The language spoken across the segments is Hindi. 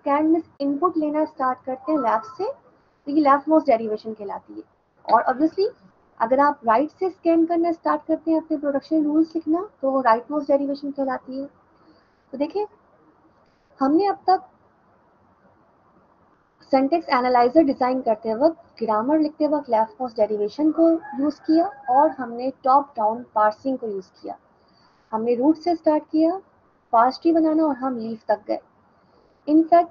स्कैन में इनपुट लेना स्टार्ट करते हैं लेफ्ट से, तो ये लेफ्ट मोस्ट डेरिवेशन कहलाती है। और ऑब्वियसली अगर आप राइट से स्कैन करना स्टार्ट करते हैं अपने प्रोडक्शन रूल्स लिखना, तो वो राइट मोस्ट डेरिवेशन कहलाती है। तो देखिए हमने अब तक सिंटैक्स एनालाइजर डिजाइन करते वक्त, ग्रामर लिखते वक्त लेफ्ट मोस्ट डेरिवेशन को यूज किया, और हमने टॉप डाउन पार्सिंग को यूज किया। हमने रूट से स्टार्ट किया पार्स ट्री बनाना और हम लीफ तक गए। इनफैक्ट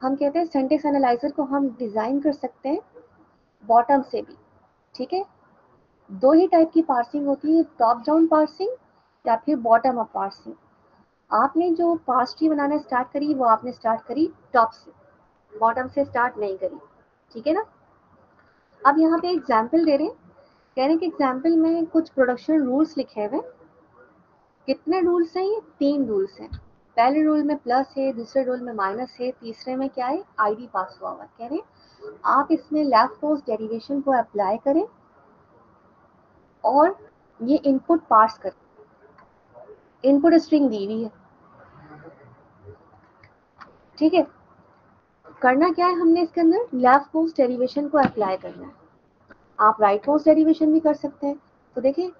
हम कहते हैं सिंटैक्स एनालाइजर को हम डिजाइन कर सकते हैं बॉटम से भी। ठीक है, दो ही टाइप की पार्सिंग होती है, टॉप डाउन पार्सिंग या फिर बॉटम अप पार्सिंग। आपने जो पार्स ट्री बनाना स्टार्ट करी वो आपने स्टार्ट करी टॉप से, बॉटम से स्टार्ट नहीं करी। ठीक है ना। अब यहाँ पे एग्जाम्पल दे रहे हैं, कह रहे हैं कि एग्जाम्पल में कुछ प्रोडक्शन रूल्स लिखे हुए। कितने रूल्स हैं? ये 3 रूल्स हैं। पहले रूल में प्लस है, दूसरे रूल में माइनस है, तीसरे में क्या है? आईडी पास हुआ हुआ। कह रहे हैं आप इसमें लेफ्ट मोस्ट डेरिवेशन को अप्लाई करें और ये इनपुट पार्स करें। इनपुट स्ट्रिंग दी हुई है। ठीक है, करना क्या है हमने इसके अंदर? लेफ्ट मोस्ट डेरिवेशन को अप्लाई करना है। आप राइट मोस्ट डेरिवेशन भी कर सकते हैं। तो देखिए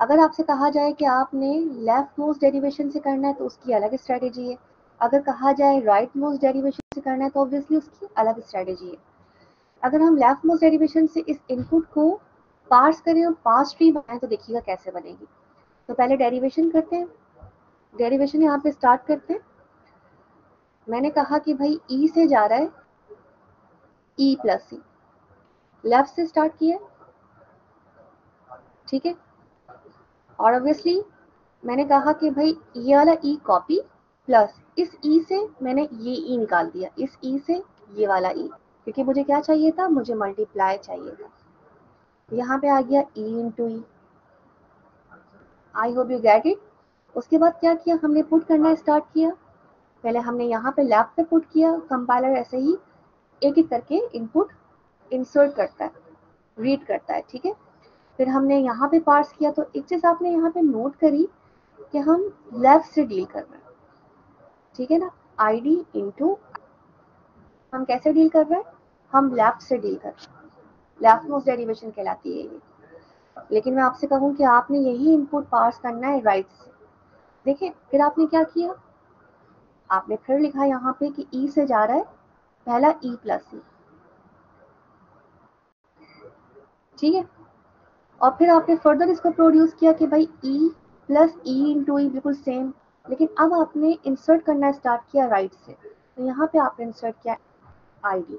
अगर आपसे कहा जाए कि आपने लेफ्ट मोस्ट डेरिवेशन से करना है तो उसकी अलग स्ट्रेटेजी है। अगर कहा जाए राइट मोस्ट डेरिवेशन से करना है तो ऑब्वियसली उसकी अलग स्ट्रेटेजी है। अगर हम लेफ्ट मोस्ट डेरिवेशन से इस इनपुट को पार्स करें और पार्स ट्री बनाएं तो देखिएगा कैसे बनेगी। तो पहले डेरिवेशन करते हैं। डेरिवेशन यहाँ पे स्टार्ट करते हैं। मैंने कहा कि भाई ई से जा रहा है ई प्लस सी, लेफ्ट से स्टार्ट किया। ठीक है, और ऑब्वियसली मैंने कहा कि भाई ये वाला ई कॉपी प्लस इस ई से मैंने ये ई निकाल दिया, इस ई से ये वाला ई, क्योंकि मुझे क्या चाहिए था? मुझे मल्टीप्लाई चाहिए था। यहाँ पे आ गया E into E. I hope you get it. उसके बाद क्या किया हमने? पुट करना स्टार्ट किया। पहले हमने यहाँ पे लेफ्ट पे पुट किया। कंपाइलर ऐसे ही एक एक करके इनपुट इंसर्ट करता है, रीड करता है। ठीक है, फिर हमने यहाँ पे पार्स किया। तो एक चीज आपने यहाँ पे नोट करी कि हम लेफ्ट से डील कर रहे हैं। ठीक है ना, आईडी इंटू हम कैसे डील कर रहे हैं? हम लेफ्ट से डील कर रहे हैं। लेफ्ट मोस्ट डेरिवेशन कहलाती है ये। लेकिन मैं आपसे कहूँ कि आपने यही इनपुट पास करना है राइट से। देखिए फिर आपने क्या किया? आपने फिर लिखा यहाँ पे कि ई से जा रहा है पहला ई प्लस ई। ठीक है, और फिर आपने फर्दर इसको प्रोड्यूस किया कि भाई ई प्लस ई इंटू ई बिल्कुल सेम। लेकिन अब आपने इंसर्ट करना स्टार्ट किया राइट से। तो यहाँ पे आपने इंसर्ट किया आईडी।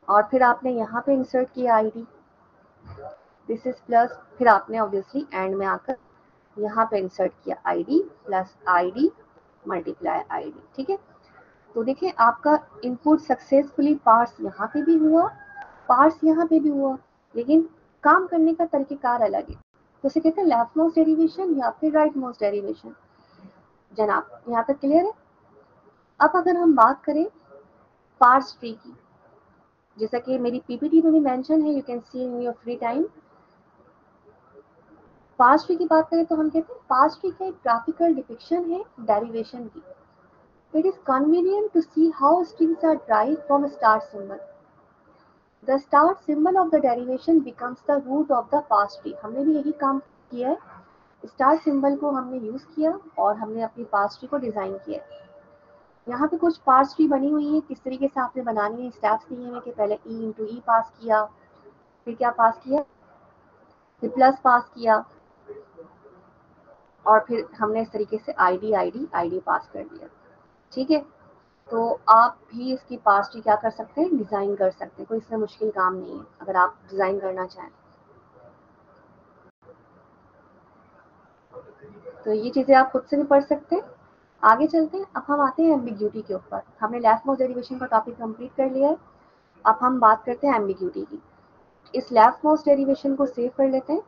और फिर आपने यहाँ पे इंसर्ट किया आईडी, दिस इज प्लस। फिर आपने ऑब्वियसली एंड में आकर यहाँ पे इंसर्ट किया ID plus ID multiply ID. ठीक है, तो देखिए आपका इनपुट सक्सेसफुली पार्स यहाँ पे भी हुआ, पार्स यहाँ पे भी हुआ, लेकिन काम करने का तरीकेकार अलग है। तो इसे कहते हैं लेफ्ट मोस्ट डेरिवेशन या फिर राइट मोस्ट डेरिवेशन। जनाब यहाँ तक क्लियर है? अब अगर हम बात करें पार्स ट्री की, जैसा कि मेरी पीपीटी में भी मेंशन है, you can see in your free time. Parse tree की बात करें तो हम कहते हैं पार्स ट्री का एक ग्राफिकल डिपिक्शन है डेरिवेशन की। It is convenient to see how strings are derived from a start symbol. The start symbol of the derivation becomes the root of the parse tree. हमने भी यही काम किया है, स्टार सिंबल को हमने यूज किया और हमने अपनी पार्स ट्री को डिजाइन किया। यहाँ पे कुछ पार्स ट्री बनी हुई है, किस तरीके से आपने बनानी है स्टेप्स दिए हैं कि पहले ई इंटू ई पास किया, फिर क्या पास किया? फिर प्लस पास किया, और फिर हमने इस तरीके से आईडी आईडी आईडी पास कर दिया। ठीक है, तो आप भी इसकी पार्स ट्री क्या कर सकते हैं? डिजाइन कर सकते हैं। कोई इसमें मुश्किल काम नहीं है अगर आप डिजाइन करना चाहें। तो ये चीजें आप खुद से भी पढ़ सकते हैं। आगे चलते हैं। अब हम आते हैं एम्बिग्यूटी के ऊपर। हमने लेफ्ट मोस्ट डेरिवेशन का टॉपिक कंप्लीट कर लिया है। अब हम बात करते हैं एम्बिग्यूटी की। इस लेफ्ट मोस्ट डेरिवेशन को सेव कर लेते हैं।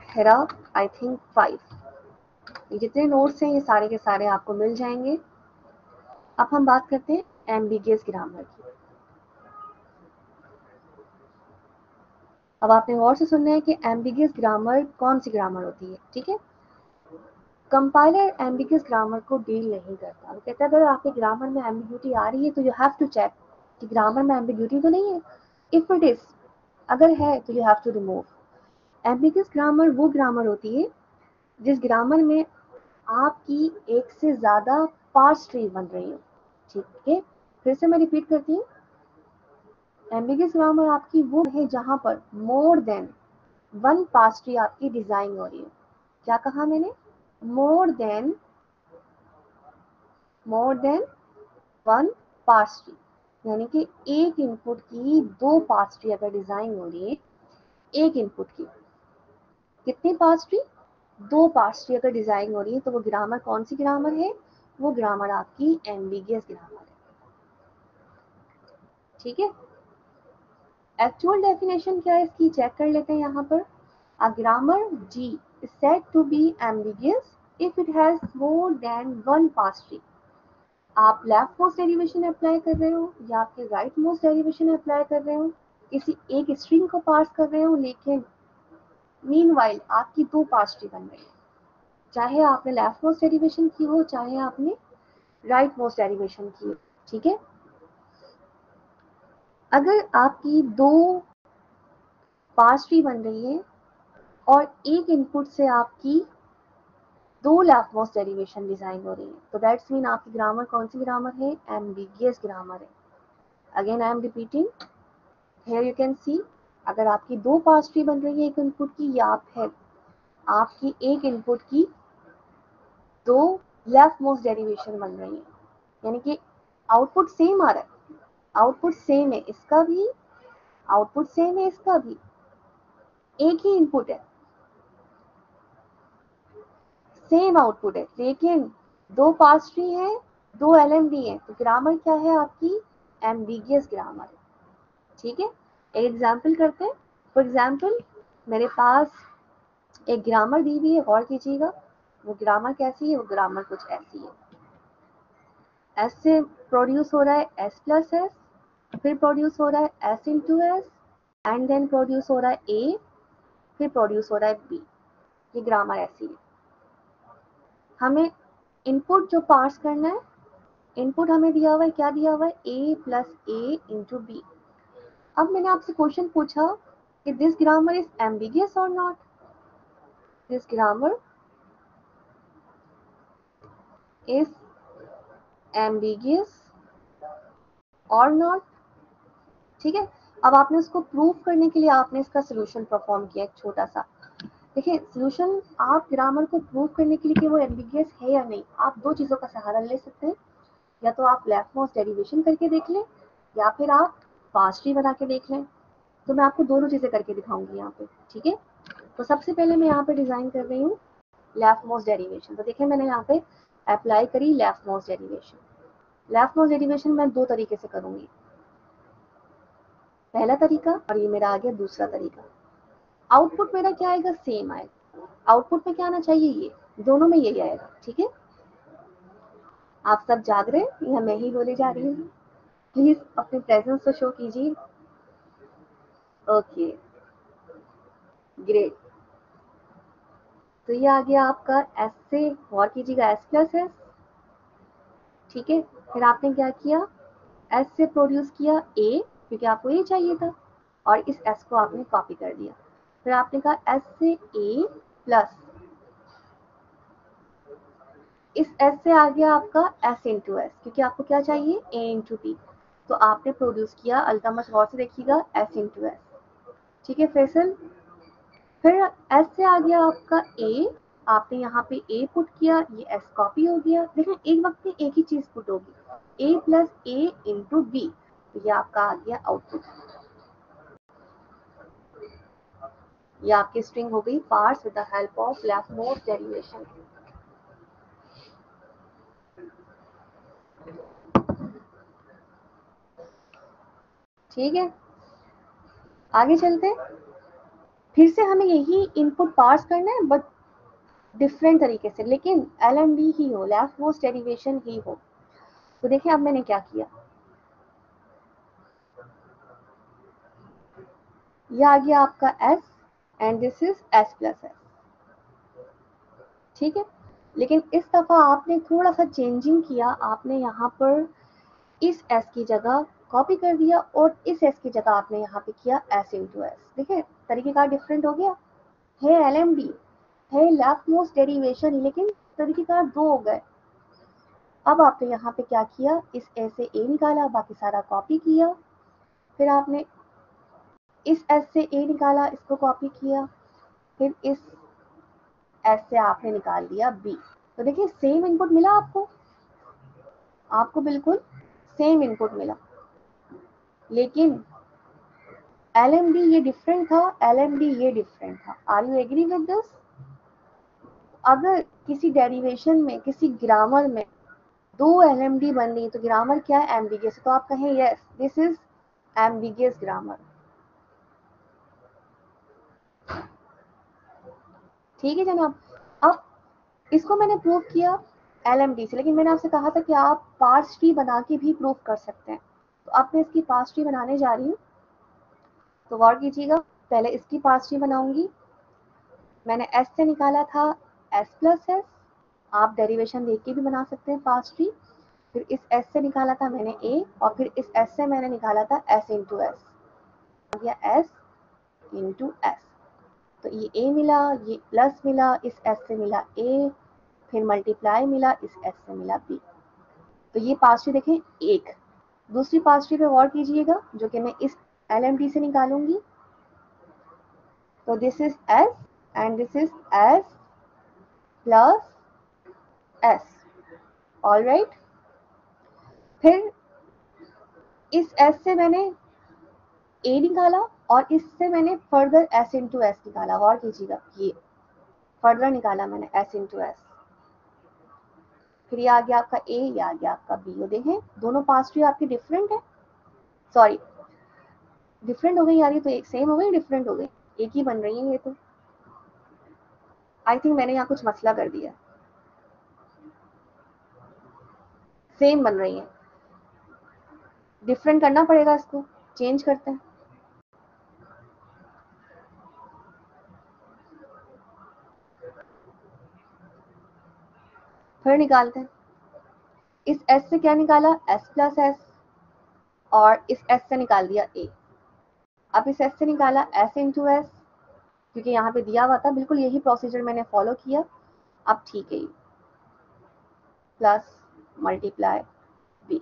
Hera I think 5। ये जितने नोट्स हैं ये सारे के सारे आपको मिल जाएंगे। अब हम बात करते हैं एम्बिगियस ग्रामर की। अब आपने गौर से सुनना है कि एम्बिगियस ग्रामर कौन सी ग्रामर होती है, ठीक है। कंपाइलर एम्बिगियस ग्रामर को डील नहीं करता, वो कहता है अगर आपके ग्रामर में एम्बिग्यूटी आ रही है तो यू हैव टू चेक कि ग्रामर में एम्बिग्यूटी तो नहीं है। इफ इट इज, अगर है तो you have to remove. Ambiguous grammar वो ग्रामर होती है जिस ग्रामर में आपकी एक से ज्यादा पार्स ट्री बन रही हो, ठीक है। फिर से मैं रिपीट करती हूँ, एम्बिगियस ग्रामर आपकी वो है जहां पर more than one parse tree आपकी डिजाइन हो रही है। क्या कहा मैंने? More than one parse tree, यानी कि एक इनपुट की दो पार्स ट्री अगर डिजाइन हो रही है, एक इनपुट की कितनी पार्स ट्री? दो पार्स ट्री अगर डिजाइन हो रही है तो वो ग्रामर कौन सी ग्रामर है? वो ग्रामर आपकी एम्बिगियस ग्रामर है, ठीक है। एक्चुअल डेफिनेशन क्या है इसकी, चेक कर लेते हैं यहाँ पर। A grammar G is said to be ambiguous if it has more than one parse tree। आप लेफ्ट मोस्ट डेरिवेशन अप्लाई कर रहे हो या आपके राइट मोस्ट डेरिवेशन अप्लाई कर रहे हो, किसी एक स्ट्रिंग को पार्स कर रहे हो, लेकिन मीनवाइल आपकी दो पार्स ट्री बन रही है, चाहे आपने लेफ्ट मोस्ट डेरिवेशन की हो चाहे आपने राइट मोस्ट डेरिवेशन की हो, ठीक है। अगर आपकी दो पार्स ट्री बन रही है और एक इनपुट से आपकी दो लेफ्ट मोस्ट डेरिवेशन डिजाइन हो रही है, तो दैट्स मीन आपकी ग्रामर कौन सी ग्रामर है? एम्बिगियस ग्रामर है। Again I am repeating, here you can सी, अगर आपकी दो पार्स ट्री बन रही है एक इनपुट की, या फिर आपकी एक इनपुट की दो लेफ्ट मोस्ट डेरिवेशन बन रही है, यानी कि आउटपुट सेम आ रहा है, आउटपुट सेम है इसका भी, आउटपुट सेम है इसका भी, एक ही इनपुट है, सेम आउटपुट है, लेकिन दो पार्स ट्री है, दो LMD है, तो ग्रामर क्या है आपकी? एम्बिगियस ग्रामर है, ठीक है। एक एग्जांपल करते हैं। फॉर एग्जांपल मेरे पास एक ग्रामर दी हुई है, गौर कीजिएगा। वो ग्रामर कैसी है? वो ग्रामर कुछ ऐसी है। एस से प्रोड्यूस हो रहा है एस प्लस एस, फिर प्रोड्यूस हो रहा है S into S, and then produce हो रहा है ए, फिर प्रोड्यूस हो रहा है बी। ये ग्रामर ऐसी है। हमें इनपुट जो पार्स करना है, इनपुट हमें दिया हुआ है, क्या दिया हुआ है? ए प्लस ए इंटू बी। अब मैंने आपसे क्वेश्चन पूछा कि दिस ग्रामर इज एम्बिगियस और not, this grammar is ambiguous और नॉट, ठीक है। अब आपने उसको प्रूव करने के लिए आपने इसका सोल्यूशन परफॉर्म किया एक छोटा सा। देखिए सोल्यूशन, आप ग्रामर को प्रूव करने के लिए कि वो एम्बिगियस है या नहीं, आप दो चीजों का सहारा ले सकते हैं। या तो आप लेफ्ट मोस्ट डेरिवेशन करके देख लें, या फिर आप पार्स ट्री बना के देख लें। तो मैं आपको दोनों चीजें करके दिखाऊंगी यहाँ पे, ठीक है। तो सबसे पहले मैं यहाँ पे डिजाइन कर रही हूँ लेफ्ट मोस्ट डेरिवेशन। तो देखिए मैंने यहाँ पे अप्लाई करी left most derivation. Left most derivation मैं दो तरीके से करूंगी, पहला तरीका और ये मेरा आ गया दूसरा तरीका। आउटपुट मेरा क्या आएगा? सेम आएगा। आउटपुट में क्या आना चाहिए? ये दोनों में यही आएगा, ठीक है। आप सब जाग रहे हैं या मैं ही बोले जा रही हूँ? प्लीज अपने प्रेजेंस तो शो कीजिए। Okay great. तो ये आ गया आपका एस से, गौर कीजिएगा एस प्लस एस, ठीक है। फिर आपने क्या किया? एस से प्रोड्यूस किया ए, क्योंकि आपको ए चाहिए था, और इस एस को आपने कॉपी कर दिया। फिर आपने कहा एस से ए प्लस, इस एस से आ गया आपका एस इंटू एस, क्योंकि आपको क्या चाहिए? ए इंटू बी। तो आपने प्रोड्यूस किया, अल्टामस गौर से देखिएगा, एस इंटू एस, ठीक है। फिर एस से आ गया आपका ए, आपने यहाँ पे ए पुट किया, ये एस कॉपी हो गया। देखिए एक वक्त में एक ही चीज पुट होगी, ए प्लस ए इंटू बी, तो ये आपका आ गया आउटपुट। ये आपकी स्ट्रिंग हो गई parse with the help of leftmost derivation. ठीक है, आगे चलते हैं। फिर से हमें यही इनपुट पार्स करना है, बट डिफरेंट तरीके से, लेकिन LMD ही हो, लेफ्ट मोस्ट डेरिवेशन ही हो। तो देखिए अब मैंने क्या किया, ये आ गया आपका s and this is s plus s, ठीक है। लेकिन इस दफा आपने थोड़ा सा चेंजिंग किया, आपने यहाँ पर इस s की जगह कॉपी कर दिया और इस s की जगह आपने यहाँ पे किया s इंटू एस। देखिए तरीकेकार डिफरेंट हो गया है, LMD है लेफ्ट मोस्ट डेरिवेशन, लेकिन तरीकेकार दो हो गए। अब आपने यहाँ पे क्या किया, इस ए से ए निकाला, बाकी सारा कॉपी किया, फिर आपने इस एस से ए निकाला, इसको कॉपी किया, फिर इस एस से आपने निकाल दिया बी। तो देखिए सेम इनपुट मिला आपको, आपको बिल्कुल सेम इनपुट मिला, लेकिन LMD ये डिफरेंट था, LMD ये डिफरेंट था। Are you agree with this? अगर किसी डेरिवेशन में, किसी ग्रामर में दो LMD बन रही तो ग्रामर क्या है, एम्बिगियस। तो आप कहें yes this is ambiguous grammar, ठीक है जनाब। अब इसको मैंने प्रूव किया LMD से, लेकिन मैंने आपसे कहा था कि आप पार्स ट्री बना के भी प्रूव कर सकते हैं। तो अब मैं इसकी पार्स ट्री बनाने जा रही हूँ, तो गौर कीजिएगा। पहले इसकी पार्स ट्री बनाऊंगी। मैंने S से निकाला था S प्लस एस, आप डेरिवेशन देख के भी बना सकते हैं पार्स ट्री। फिर इस S से निकाला था मैंने A, और फिर इस S से मैंने निकाला था S इंटू एस, आ गया S इंटू एस। तो ये A मिला, ये प्लस मिला, इस S से मिला A, फिर मल्टीप्लाई मिला, इस S से मिला B। तो ये पार्स ट्री देखें एक। दूसरी पार्स ट्री पे गौर कीजिएगा, जो कि मैं इस LMD से निकालूंगी। तो this is S and this is S plus S, alright. फिर इस S से मैंने A निकाला, और इससे मैंने फर्दर S इंटू एस निकाला। गौर कीजिएगा, ये फर्दर निकाला मैंने S इंटू एस। फिर ये आ गया आपका A, ये आ गया आपका B। ये देखें दोनों पार्स ट्री आपकी डिफरेंट है, सॉरी डिफरेंट हो गई यार, ये तो एक सेम हो गई, डिफरेंट हो गई, एक ही बन रही है ये तो। आई थिंक मैंने यहाँ कुछ मसला कर दिया, सेम बन रही है, डिफरेंट करना पड़ेगा, इसको चेंज करते हैं। फिर निकालते हैं। इस S से क्या निकाला, S प्लस एस, और इस S से निकाल दिया A। अब इस S से निकाला S इंटू एस, क्योंकि यहाँ पे दिया हुआ था, बिल्कुल यही प्रोसीजर मैंने फॉलो किया। अब ठीक है, प्लस मल्टीप्लाई B,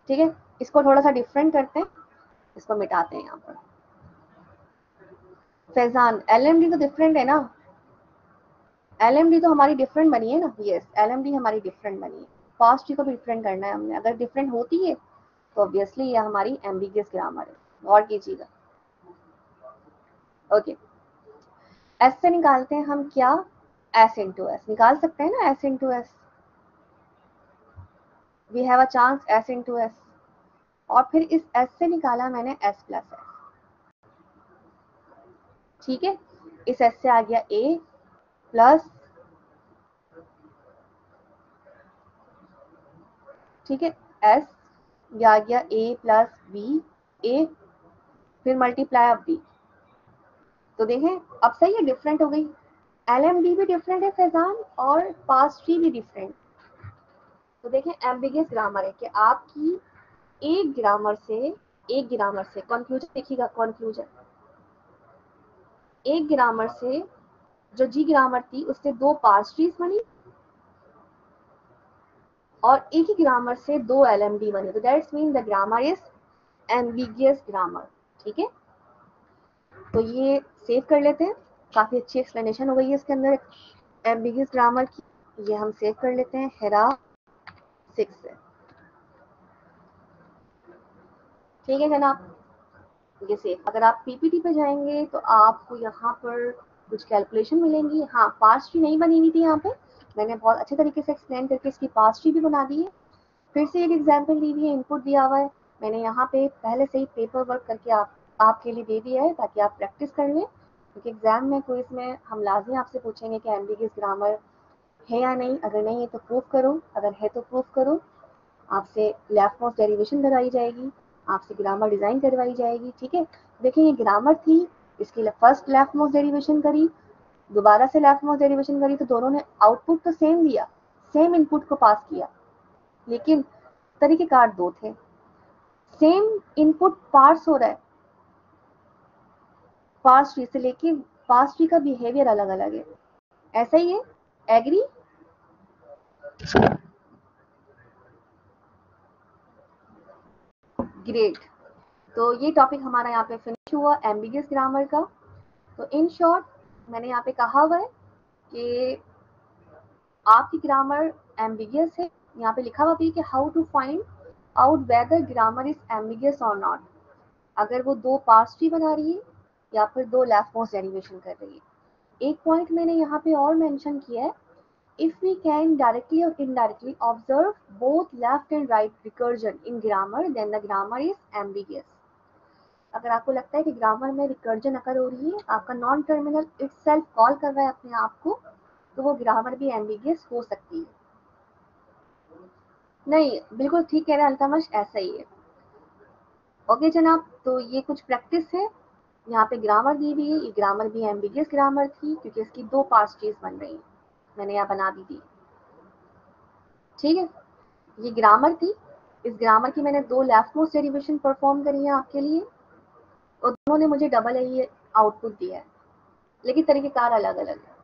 ठीक है। इसको थोड़ा सा डिफरेंट करते हैं, इसको मिटाते हैं यहाँ पर। फैजान LMD तो डिफरेंट है ना, LMD तो हमारी डिफरेंट बनी है ना, यस LMD हमारी डिफरेंट बनी है। पास्ट को भी डिफरेंट करना है हमने, अगर डिफरेंट होती है तो ऑब्वियसली ये हमारी एम्बिगियस ग्रामर है। गौर कीजिएगा, ओके। S से निकालते हैं हम क्या, S इंटू एस निकाल सकते हैं ना, S into S, we have a chance S into S. और फिर इस S से निकाला मैंने S प्लस एस, ठीक है। इस S से आ गया A प्लस, ठीक है, S, ये आ गया A प्लस B, A, फिर मल्टीप्लाई अब B। तो देखें अब सही है, डिफरेंट हो गई। LMD भी डिफरेंट है फैजान, और पास्ट ट्री भी डिफरेंट। तो देखें एम्बिगियस ग्रामर है कि आपकी एक ग्रामर से कंक्लूजन देखिएगा, कंक्लूजन एक ग्रामर से जो जी ग्रामर थी उससे दो पास्ट ट्रीज बनी, और एक ही ग्रामर से दो LMD बने। तो that's mean the grammar is ambiguous grammar, ठीक है। तो ये सेव कर लेते हैं, काफी अच्छी एक्सप्लेनेशन हो गई है इसके अंदर एम्बिगियस ग्रामर की। ये हम सेव कर लेते हैं हेरा 6 से, ठीक है जनाब। ये सेव, अगर आप PPT पे जाएंगे तो आपको यहाँ पर कुछ कैलकुलेशन मिलेंगी। हाँ पास्ट ट्री नहीं बनी हुई थी यहाँ पे, मैंने बहुत अच्छे तरीके से एक्सप्लेन करके इसकी पास्ट ट्री भी बना दी है। फिर से एक एग्जाम्पल दी हुई है, इनपुट दिया हुआ है, मैंने यहाँ पे पहले से ही पेपर वर्क करके आपके लिए दे दिया है ताकि आप प्रैक्टिस कर लें, क्योंकि एग्जाम में क्विज में हम लाजमी आपसे पूछेंगे कि एम्बिगियस ग्रामर है या नहीं, अगर नहीं है तो प्रूफ करो, अगर है तो प्रूफ करो। आपसे लेफ्ट मोस्ट डेरिवेशन करवाई जाएगी, आपसे ग्रामर डिजाइन करवाई जाएगी, ठीक है। देखिए ये ग्रामर थी, इसकी फर्स्ट लेफ्ट मोस्ट डेरिवेशन करी, दोबारा से लेफ्ट मोस्ट डेरिवेशन करी, तो दोनों ने आउटपुट तो सेम दिया, सेम इनपुट को पास किया, लेकिन तरीकेकार दो थे। सेम इनपुट पार्स हो रहा है पार्स ट्री से, लेकिन पार्स ट्री का बिहेवियर अलग अलग है। ऐसा ही है, एग्री? ग्रेट। तो ये टॉपिक हमारा यहाँ पे फिनिश हुआ एम्बिगियस ग्रामर का। तो इन शॉर्ट मैंने यहाँ पे कहा हुआ है कि आपकी ग्रामर एम्बिगियस है। यहाँ पे लिखा हुआ भी कि how to find out whether grammar is ambiguous और नॉट, अगर वो दो पार्स ट्री बना रही है या फिर दो लेफ्ट मोस्ट डेरिवेशन कर रही है। एक पॉइंट मैंने यहाँ पे और मेंशन किया है, if we can directly or indirectly observe both left and right recursion in grammar then the grammar is ambiguous। अगर आपको लगता है कि ग्रामर में रिकर्जन अकर हो रही है, आपका नॉन टर्मिनल इटसेल्फ कॉल कर रहा है अपने आप को, तो वो ग्रामर भी एम्बिगियस हो सकती है। नहीं, बिल्कुल ठीक कह रहे हैं अल्तमश, ऐसा ही है। ओके जनाब, तो ये कुछ प्रैक्टिस है। यहाँ पे ग्रामर दी हुई है, ये ग्रामर भी एम्बिगियस ग्रामर थी क्योंकि इसकी दो पार्ट ट्रीज बन रही है, मैंने यहाँ बना दी थी। ठीक है, ये ग्रामर थी। इस ग्रामर की मैंने दो लेफ्ट मोस्ट डेरिवेशन परफॉर्म करी है आपके लिए, और दोनों ने मुझे डबल ए आउटपुट दिया है, लेकिन तरीकेकार अलग अलग है।